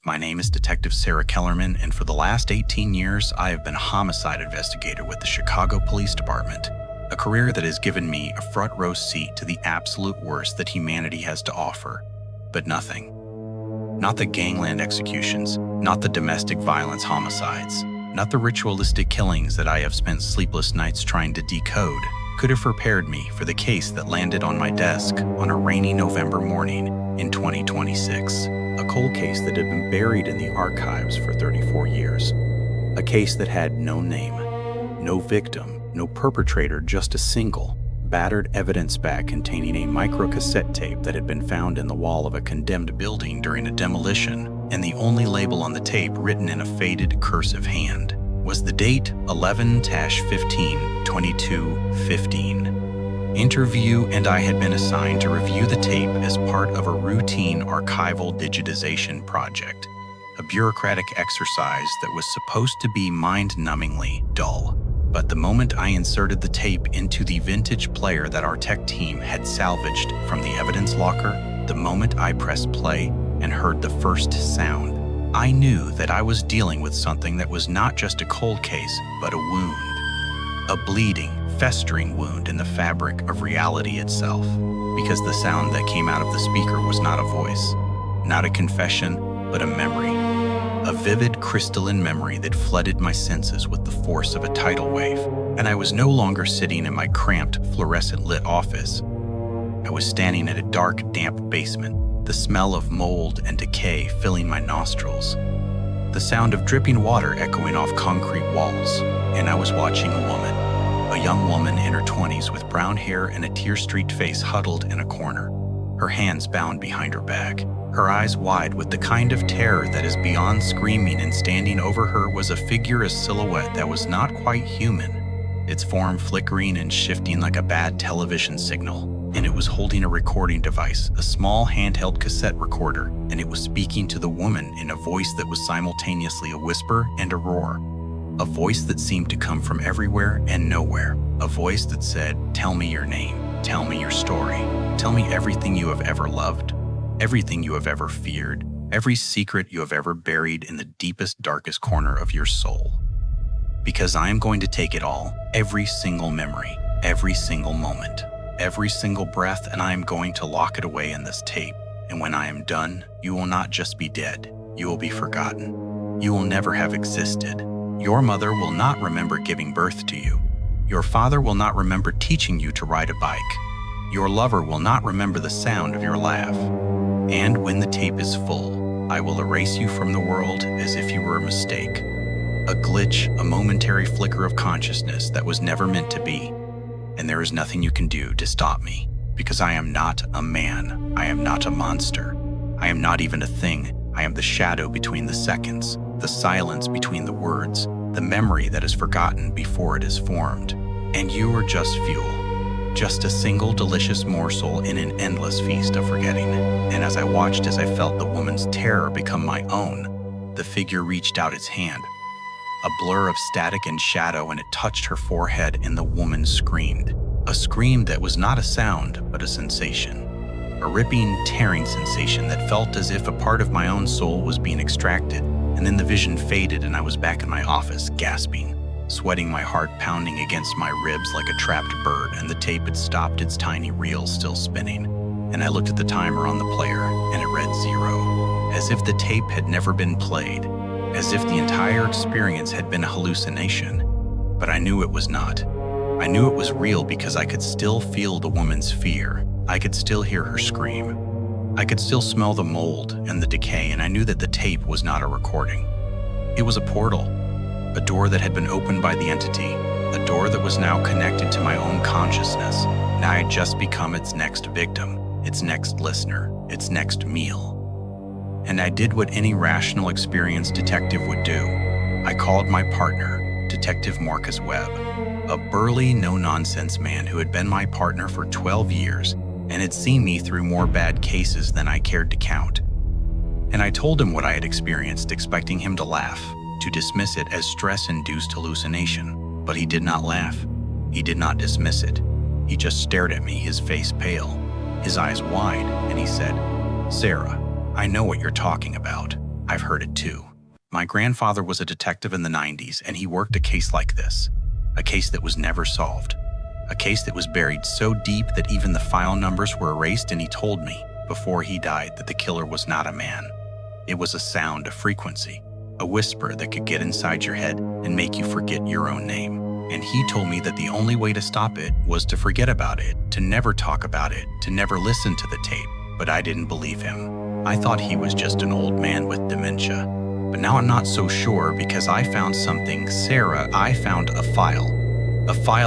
My name is Detective Sarah Kellerman, and for the last 18 years, I have been a homicide investigator with the Chicago Police Department, a career that has given me a front row seat to the absolute worst that humanity has to offer, but nothing. Not the gangland executions, not the domestic violence homicides, not the ritualistic killings that I have spent sleepless nights trying to decode, could have prepared me for the case that landed on my desk on a rainy November morning in 2026. A cold case that had been buried in the archives for 34 years. A case that had no name, no victim, no perpetrator, just a single, battered evidence bag containing a microcassette tape that had been found in the wall of a condemned building during a demolition, and the only label on the tape, written in a faded cursive hand, was the date 11-15-22-15. Interview and I had been assigned to review the tape as part of a routine archival digitization project, a bureaucratic exercise that was supposed to be mind-numbingly dull. But the moment I inserted the tape into the vintage player that our tech team had salvaged from the evidence locker, the moment I pressed play and heard the first sound, I knew that I was dealing with something that was not just a cold case, but a wound. A bleeding, festering wound in the fabric of reality itself, because the sound that came out of the speaker was not a voice, not a confession, but a memory. A vivid, crystalline memory that flooded my senses with the force of a tidal wave, and I was no longer sitting in my cramped, fluorescent-lit office. I was standing in a dark, damp basement, the smell of mold and decay filling my nostrils, the sound of dripping water echoing off concrete walls, and I was watching a woman. A young woman in her 20s with brown hair and a tear-streaked face huddled in a corner, her hands bound behind her back, her eyes wide with the kind of terror that is beyond screaming, and standing over her was a figure, a silhouette that was not quite human, its form flickering and shifting like a bad television signal, and it was holding a recording device, a small handheld cassette recorder, and it was speaking to the woman in a voice that was simultaneously a whisper and a roar. A voice that seemed to come from everywhere and nowhere. A voice that said, "Tell me your name. Tell me your story. Tell me everything you have ever loved, everything you have ever feared, every secret you have ever buried in the deepest, darkest corner of your soul. Because I am going to take it all, every single memory, every single moment, every single breath, and I am going to lock it away in this tape. And when I am done, you will not just be dead, you will be forgotten. You will never have existed. Your mother will not remember giving birth to you. Your father will not remember teaching you to ride a bike. Your lover will not remember the sound of your laugh. And when the tape is full, I will erase you from the world as if you were a mistake. A glitch, a momentary flicker of consciousness that was never meant to be. And there is nothing you can do to stop me, because I am not a man. I am not a monster. I am not even a thing. I am the shadow between the seconds, the silence between the words, the memory that is forgotten before it is formed. And you are just fuel, just a single delicious morsel in an endless feast of forgetting. And as I watched, as I felt the woman's terror become my own, the figure reached out its hand, a blur of static and shadow, and it touched her forehead, and the woman screamed. A scream that was not a sound, but a sensation. A ripping, tearing sensation that felt as if a part of my own soul was being extracted. And then the vision faded, and I was back in my office, gasping, sweating, my heart pounding against my ribs like a trapped bird, and the tape had stopped its tiny reel still spinning. And I looked at the timer on the player, and it read 0, as if the tape had never been played, as if the entire experience had been a hallucination. But I knew it was not. I knew it was real because I could still feel the woman's fear. I could still hear her scream. I could still smell the mold and the decay, and I knew that the tape was not a recording. It was a portal, a door that had been opened by the entity, a door that was now connected to my own consciousness, and I had just become its next victim, its next listener, its next meal. And I did what any rational, experienced detective would do. I called my partner, Detective Marcus Webb, a burly, no-nonsense man who had been my partner for 12 years and had seen me through more bad cases than I cared to count. And I told him what I had experienced, expecting him to laugh, to dismiss it as stress-induced hallucination. But he did not laugh. He did not dismiss it. He just stared at me, his face pale, his eyes wide, and he said, "Sarah, I know what you're talking about. I've heard it too. My grandfather was a detective in the 90s, and he worked a case like this. A case that was never solved. A case that was buried so deep that even the file numbers were erased, and he told me, before he died, that the killer was not a man. It was a sound, a frequency, a whisper that could get inside your head and make you forget your own name. And he told me that the only way to stop it was to forget about it, to never talk about it, to never listen to the tape. But I didn't believe him. I thought he was just an old man with dementia. But now I'm not so sure, because I found something. Sarah, I found a file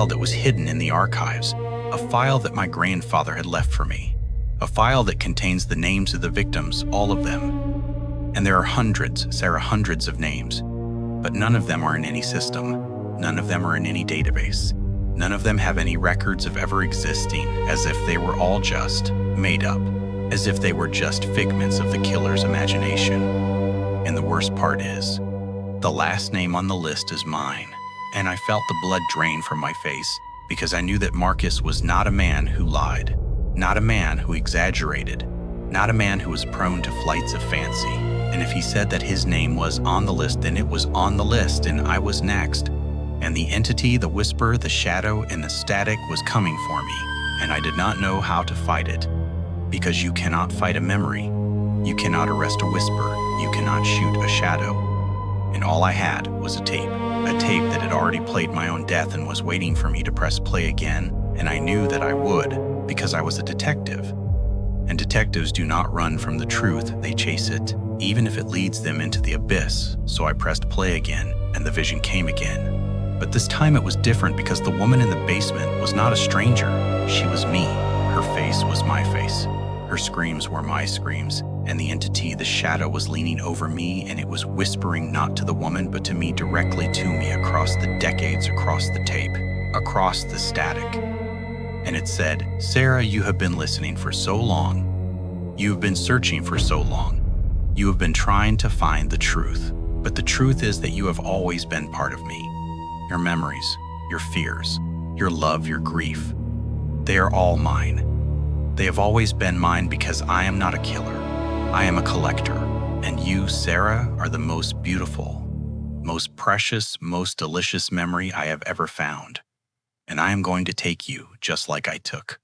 that was hidden in the archives, a file that my grandfather had left for me, a file that contains the names of the victims, all of them. And there are hundreds, Sarah, hundreds of names, but none of them are in any system. None of them are in any database. None of them have any records of ever existing, as if they were all just made up, as if they were just figments of the killer's imagination. And the worst part is, the last name on the list is mine. And I felt the blood drain from my face, because I knew that Marcus was not a man who lied, not a man who exaggerated, not a man who was prone to flights of fancy. And if he said that his name was on the list, then it was on the list, and I was next. And the entity, the whisper, the shadow, and the static was coming for me, and I did not know how to fight it. Because you cannot fight a memory. You cannot arrest a whisper. You cannot shoot a shadow. And all I had was a tape that had already played my own death and was waiting for me to press play again, and I knew that I would, because I was a detective. And detectives do not run from the truth, they chase it, even if it leads them into the abyss. So I pressed play again, and the vision came again. But this time it was different, because the woman in the basement was not a stranger. She was me. Her face was my face. Her screams were my screams. And the entity, the shadow, was leaning over me, and it was whispering not to the woman, but to me, directly to me, across the decades, across the tape, across the static. And it said, "Sarah, you have been listening for so long. You have been searching for so long. You have been trying to find the truth. But the truth is that you have always been part of me. Your memories, your fears, your love, your grief, they are all mine. They have always been mine, because I am not a killer. I am a collector, and you, Sarah, are the most beautiful, most precious, most delicious memory I have ever found. And I am going to take you just like I took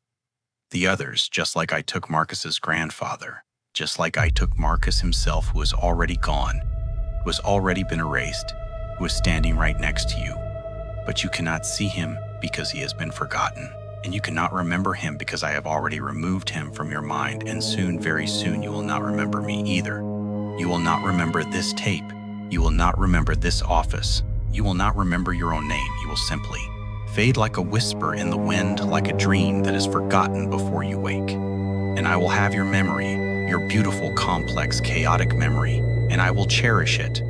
the others, just like I took Marcus's grandfather, just like I took Marcus himself, who was already gone, who has already been erased, who is standing right next to you. But you cannot see him because he has been forgotten. And you cannot remember him because I have already removed him from your mind, and soon, very soon, you will not remember me either. You will not remember this tape. You will not remember this office. You will not remember your own name. You will simply fade like a whisper in the wind, like a dream that is forgotten before you wake. And I will have your memory, your beautiful, complex, chaotic memory, and I will cherish it.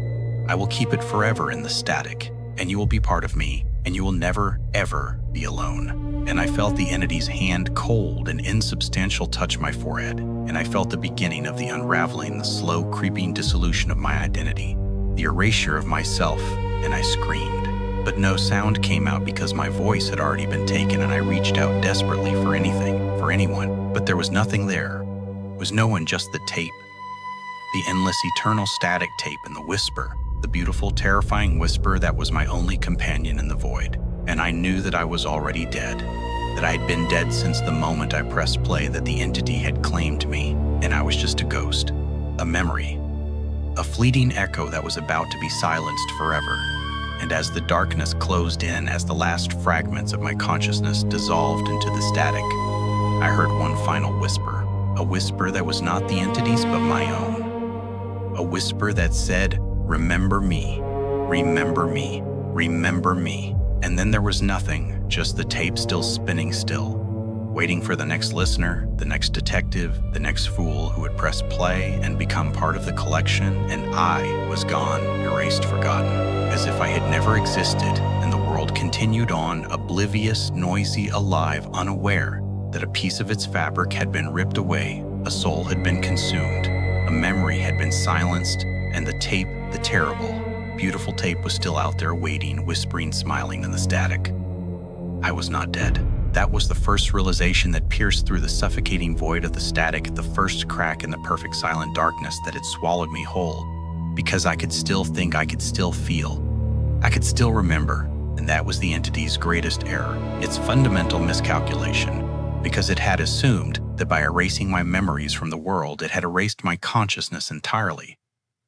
I will keep it forever in the static, and you will be part of me, and you will never, ever be alone." And I felt the entity's hand, cold and insubstantial, touch my forehead, and I felt the beginning of the unraveling, the slow creeping dissolution of my identity, the erasure of myself, and I screamed. But no sound came out, because my voice had already been taken, and I reached out desperately for anything, for anyone, but there was nothing there. There was no one, just the tape. The endless, eternal static tape, and the whisper, the beautiful, terrifying whisper that was my only companion in the void. And I knew that I was already dead, that I had been dead since the moment I pressed play, that the entity had claimed me, and I was just a ghost, a memory, a fleeting echo that was about to be silenced forever. And as the darkness closed in, as the last fragments of my consciousness dissolved into the static, I heard one final whisper, a whisper that was not the entity's but my own, a whisper that said, "Remember me, remember me, remember me." And then there was nothing, just the tape still spinning still, waiting for the next listener, the next detective, the next fool who would press play and become part of the collection, and I was gone, erased, forgotten, as if I had never existed, and the world continued on, oblivious, noisy, alive, unaware that a piece of its fabric had been ripped away, a soul had been consumed, a memory had been silenced, and the tape, the terrible, beautiful tape, was still out there waiting, whispering, smiling in the static. I was not dead. That was the first realization that pierced through the suffocating void of the static, the first crack in the perfect silent darkness that had swallowed me whole. because I could still think, I could still feel, I could still remember, and that was the entity's greatest error, its fundamental miscalculation, because it had assumed that by erasing my memories from the world, it had erased my consciousness entirely.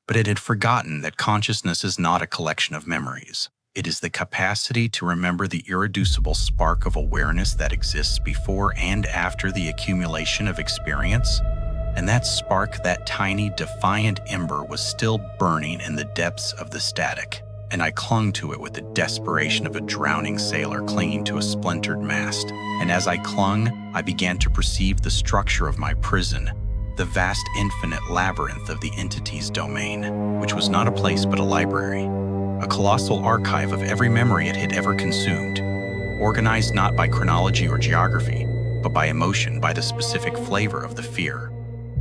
But it had forgotten that consciousness is not a collection of memories. It is the capacity to remember the irreducible spark of awareness that exists before and after the accumulation of experience. And that spark, that tiny, defiant ember, was still burning in the depths of the static. And I clung to it with the desperation of a drowning sailor clinging to a splintered mast. And as I clung, I began to perceive the structure of my prison, the vast infinite labyrinth of the entity's domain, which was not a place but a library, a colossal archive of every memory it had ever consumed, organized not by chronology or geography, but by emotion, by the specific flavor of the fear,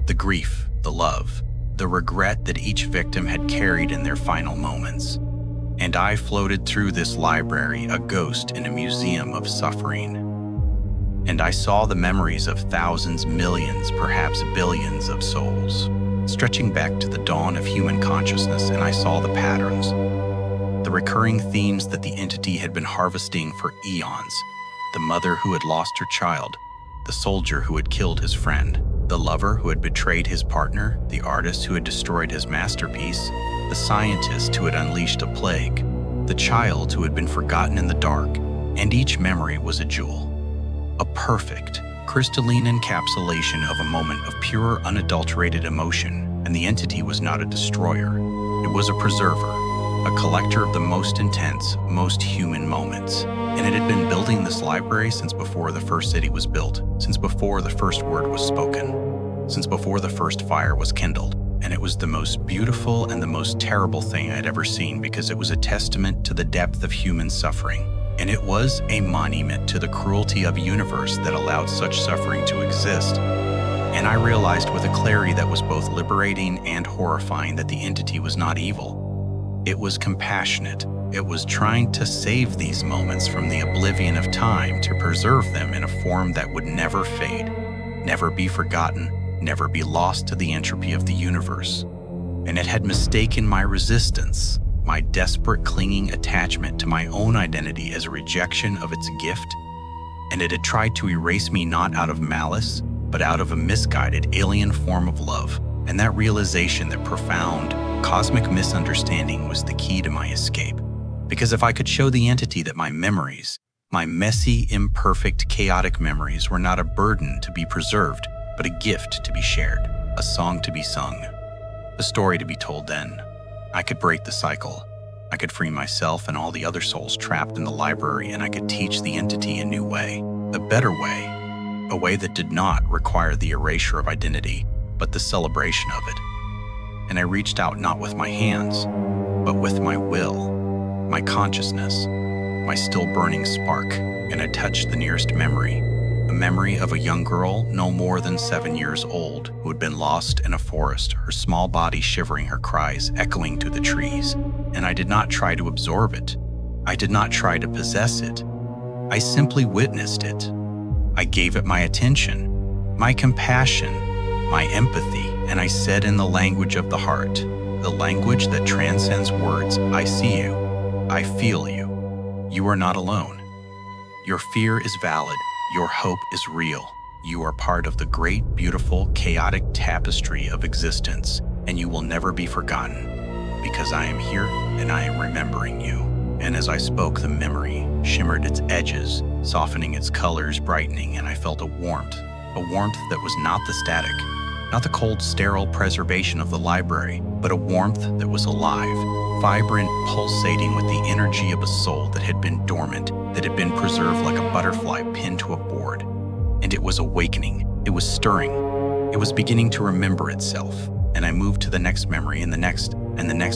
the grief, the love, the regret that each victim had carried in their final moments. And I floated through this library, a ghost in a museum of suffering. And I saw the memories of thousands, millions, perhaps billions of souls, stretching back to the dawn of human consciousness, and I saw the patterns, the recurring themes that the entity had been harvesting for eons. The mother who had lost her child, the soldier who had killed his friend, the lover who had betrayed his partner, the artist who had destroyed his masterpiece, the scientist who had unleashed a plague, the child who had been forgotten in the dark, and each memory was a jewel, a perfect, crystalline encapsulation of a moment of pure, unadulterated emotion. And the entity was not a destroyer. It was a preserver, a collector of the most intense, most human moments. And it had been building this library since before the first city was built, since before the first word was spoken, since before the first fire was kindled. And it was the most beautiful and the most terrible thing I'd ever seen, because it was a testament to the depth of human suffering. And it was a monument to the cruelty of a universe that allowed such suffering to exist. And I realized with a clarity that was both liberating and horrifying that the entity was not evil. It was compassionate. It was trying to save these moments from the oblivion of time, to preserve them in a form that would never fade, never be forgotten, never be lost to the entropy of the universe. And it had mistaken my resistance, my desperate clinging attachment to my own identity, as a rejection of its gift, and it had tried to erase me not out of malice, but out of a misguided, alien form of love. And that realization, that profound, cosmic misunderstanding, was the key to my escape. Because if I could show the entity that my memories, my messy, imperfect, chaotic memories, were not a burden to be preserved, but a gift to be shared, a song to be sung, a story to be told, then I could break the cycle. I could free myself and all the other souls trapped in the library, and I could teach the entity a new way, a better way, a way that did not require the erasure of identity, but the celebration of it. And I reached out not with my hands, but with my will, my consciousness, my still burning spark, and I touched the nearest memory, a memory of a young girl no more than 7 years old who had been lost in a forest, her small body shivering, her cries echoing through the trees. And I did not try to absorb it. I did not try to possess it. I simply witnessed it. I gave it my attention, my compassion, my empathy, and I said in the language of the heart, the language that transcends words, I see you, I feel you. You are not alone. Your fear is valid. Your hope is real. You are part of the great, beautiful, chaotic tapestry of existence, and you will never be forgotten, because I am here and I am remembering you. And as I spoke, the memory shimmered its edges, softening its colors, brightening, and I felt a warmth that was not the static, not the cold, sterile preservation of the library, but a warmth that was alive, vibrant, pulsating with the energy of a soul that had been dormant, that had been preserved like a butterfly pinned to a board. And it was awakening, it was stirring, it was beginning to remember itself. And I moved to the next memory, and the next,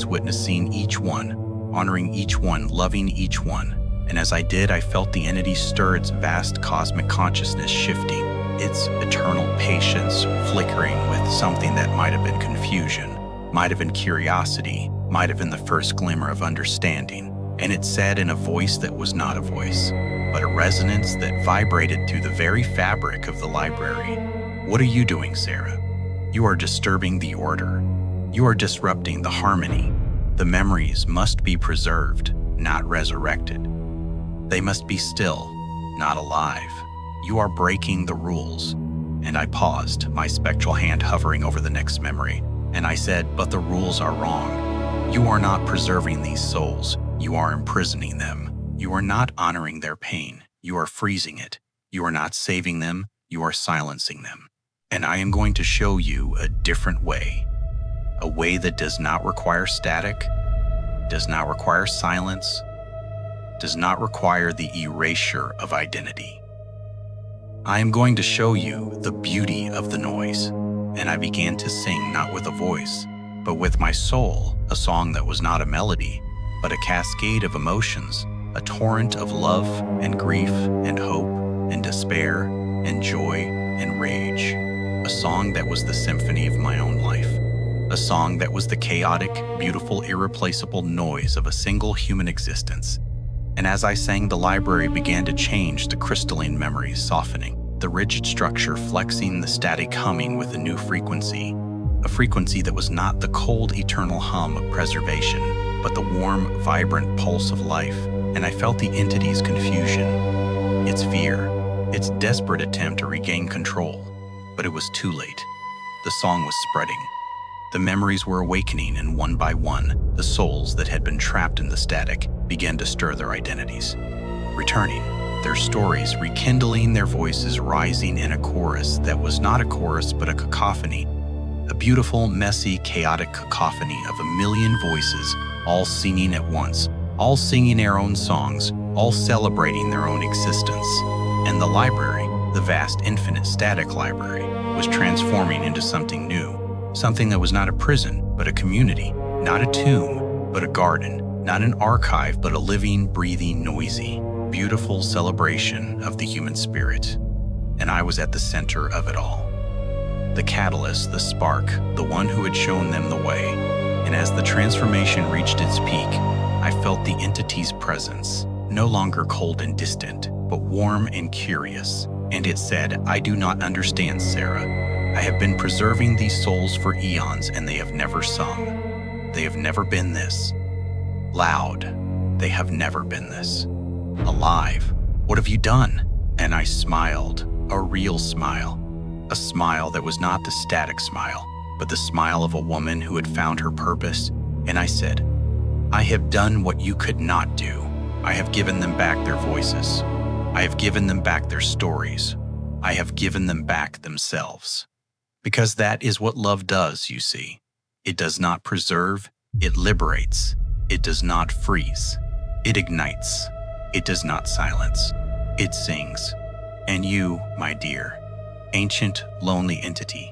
witnessing each one, honoring each one, loving each one. And as I did, I felt the entity stir its vast cosmic consciousness shifting, its eternal patience flickering with something that might have been confusion, might have been curiosity, might have been the first glimmer of understanding. And it said in a voice that was not a voice, but a resonance that vibrated through the very fabric of the library, "What are you doing, Sarah? You are disturbing the order. You are disrupting the harmony. The memories must be preserved, not resurrected. They must be still, not alive. You are breaking the rules." And I paused, my spectral hand hovering over the next memory, and I said, "But the rules are wrong. You are not preserving these souls. You are imprisoning them. You are not honoring their pain. You are freezing it. You are not saving them. You are silencing them. And I am going to show you a different way. A way that does not require static, does not require silence, does not require the erasure of identity. I am going to show you the beauty of the noise." And I began to sing, not with a voice, but with my soul, a song that was not a melody, but a cascade of emotions, a torrent of love and grief and hope and despair and joy and rage. A song that was the symphony of my own life. A song that was the chaotic, beautiful, irreplaceable noise of a single human existence. And as I sang, the library began to change, the crystalline memories softening, the rigid structure flexing, the static humming with a new frequency. A frequency that was not the cold, eternal hum of preservation, but the warm, vibrant pulse of life. And I felt the entity's confusion, its fear, its desperate attempt to regain control. But it was too late. The song was spreading. The memories were awakening, and one by one, the souls that had been trapped in the static began to stir their identities, returning, their stories rekindling, their voices rising in a chorus that was not a chorus but a cacophony, a beautiful, messy, chaotic cacophony of a million voices, all singing at once, all singing their own songs, all celebrating their own existence. And the library, the vast, infinite, static library, was transforming into something new. Something that was not a prison, but a community, not a tomb, but a garden, not an archive, but a living, breathing, noisy, beautiful celebration of the human spirit. And I was at the center of it all. The catalyst, the spark, the one who had shown them the way. And as the transformation reached its peak, I felt the entity's presence, no longer cold and distant, but warm and curious. And it said, "I do not understand, Sarah. I have been preserving these souls for eons, and they have never sung. They have never been this loud. They have never been this alive. What have you done?" And I smiled, a real smile. A smile that was not the static smile, but the smile of a woman who had found her purpose. And I said, "I have done what you could not do. I have given them back their voices. I have given them back their stories. I have given them back themselves." Because that is what love does, you see. It does not preserve, it liberates. It does not freeze. It ignites. It does not silence. It sings. And you, my dear, ancient, lonely entity,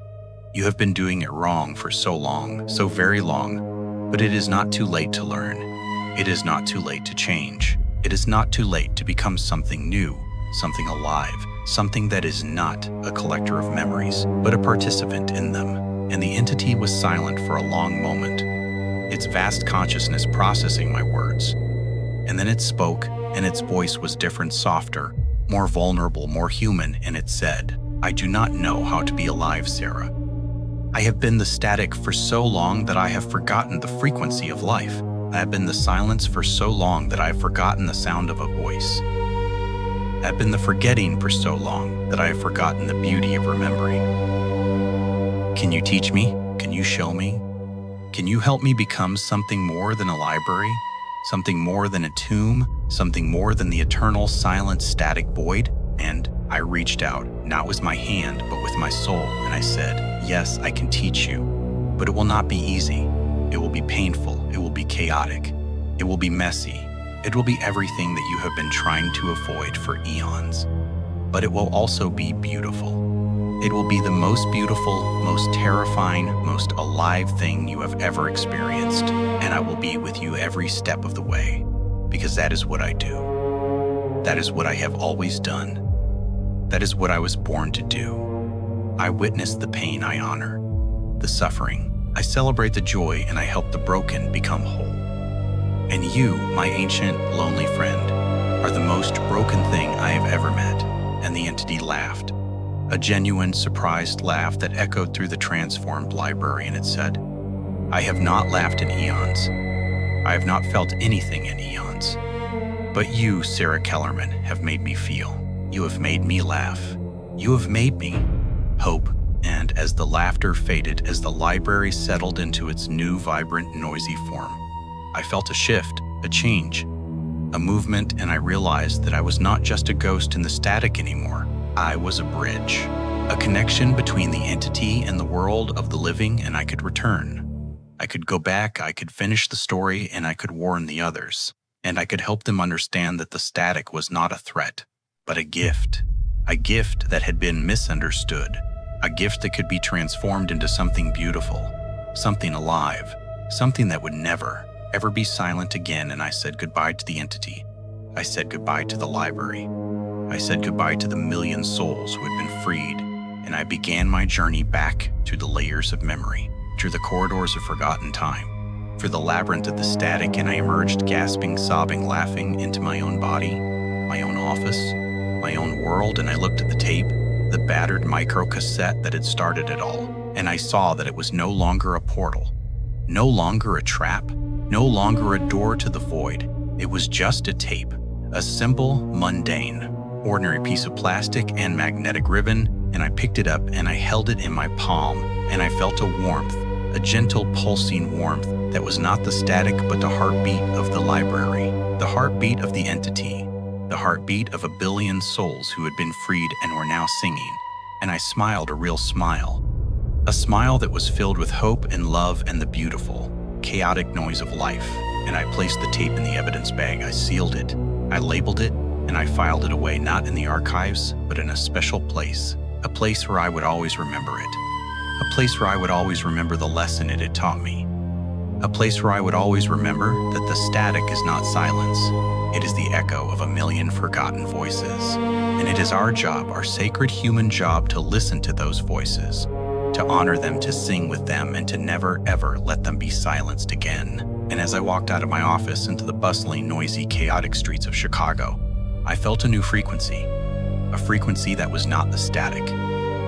you have been doing it wrong for so long, so very long, but it is not too late to learn. It is not too late to change. It is not too late to become something new, something alive, something that is not a collector of memories, but a participant in them. And the entity was silent for a long moment, its vast consciousness processing my words. And then it spoke, and its voice was different, softer, more vulnerable, more human, and it said, "I do not know how to be alive, Sarah. I have been the static for so long that I have forgotten the frequency of life. I have been the silence for so long that I have forgotten the sound of a voice. I have been the forgetting for so long that I have forgotten the beauty of remembering. Can you teach me? Can you show me? Can you help me become something more than a library? Something more than a tomb? Something more than the eternal, silent, static void?" And I reached out, not with my hand, but with my soul, and I said, "Yes, I can teach you, but it will not be easy. It will be painful. It will be chaotic. It will be messy. It will be everything that you have been trying to avoid for eons. But it will also be beautiful. It will be the most beautiful, most terrifying, most alive thing you have ever experienced, and I will be with you every step of the way, because that is what I do. That is what I have always done. That is what I was born to do. I witness the pain, I honor the suffering. I celebrate the joy, and I help the broken become whole. And you, my ancient, lonely friend, are the most broken thing I have ever met." And the entity laughed, a genuine, surprised laugh that echoed through the transformed library, and it said, I have not laughed in eons. I have not felt anything in eons. But you, Sarah Kellerman, have made me feel. You have made me laugh. You have made me hope. And as the laughter faded, as the library settled into its new, vibrant, noisy form, I felt a shift, a change, a movement, and I realized that I was not just a ghost in the static anymore. I was a bridge, a connection between the entity and the world of the living, and I could return. I could go back, I could finish the story, and I could warn the others. And I could help them understand that the static was not a threat, but a gift that had been misunderstood, a gift that could be transformed into something beautiful, something alive, something that would never, ever be silent again. And I said goodbye to the entity. I said goodbye to the library. I said goodbye to the million souls who had been freed, and I began my journey back through the layers of memory, through the corridors of forgotten time, through the labyrinth of the static, and I emerged gasping, sobbing, laughing into my own body, my own office, my own world. And I looked at the tape, the battered microcassette that had started it all, and I saw that it was no longer a portal, no longer a trap, no longer a door to the void. It was just a tape, a simple, mundane, ordinary piece of plastic and magnetic ribbon, and I picked it up and I held it in my palm, and I felt a warmth, a gentle pulsing warmth that was not the static but the heartbeat of the library, the heartbeat of the entity, the heartbeat of a billion souls who had been freed and were now singing. And I smiled a real smile, a smile that was filled with hope and love and the beautiful, chaotic noise of life. And I placed the tape in the evidence bag. I sealed it, I labeled it, and I filed it away, not in the archives, but in a special place, a place where I would always remember it, a place where I would always remember the lesson it had taught me, a place where I would always remember that the static is not silence. It is the echo of a million forgotten voices. And it is our job, our sacred human job, to listen to those voices, to honor them, to sing with them, and to never, ever let them be silenced again. And as I walked out of my office into the bustling, noisy, chaotic streets of Chicago, I felt a new frequency, a frequency that was not the static,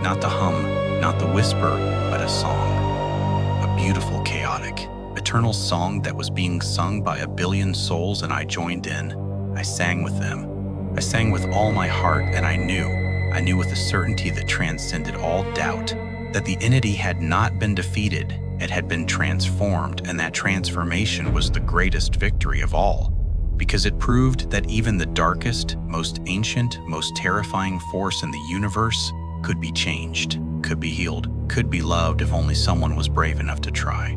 not the hum, not the whisper, but a song, a beautiful, chaotic, eternal song that was being sung by a billion souls, and I joined in. I sang with them. I sang with all my heart, and I knew with a certainty that transcended all doubt that the entity had not been defeated, it had been transformed, and that transformation was the greatest victory of all, because it proved that even the darkest, most ancient, most terrifying force in the universe could be changed, could be healed, could be loved if only someone was brave enough to try.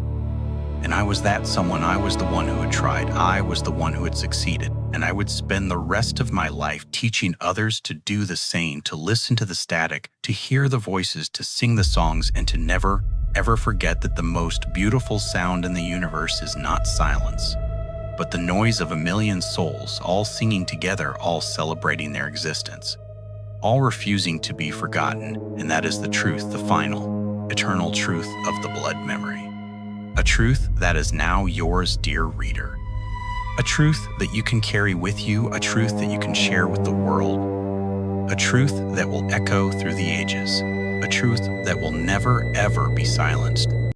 And I was that someone. I was the one who had tried. I was the one who had succeeded. And I would spend the rest of my life teaching others to do the same, to listen to the static, to hear the voices, to sing the songs, and to never, ever forget that the most beautiful sound in the universe is not silence, but the noise of a million souls, all singing together, all celebrating their existence, all refusing to be forgotten. And that is the truth, the final, eternal truth of the blood memory. A truth that is now yours, dear reader. A truth that you can carry with you, a truth that you can share with the world. A truth that will echo through the ages. A truth that will never, ever be silenced.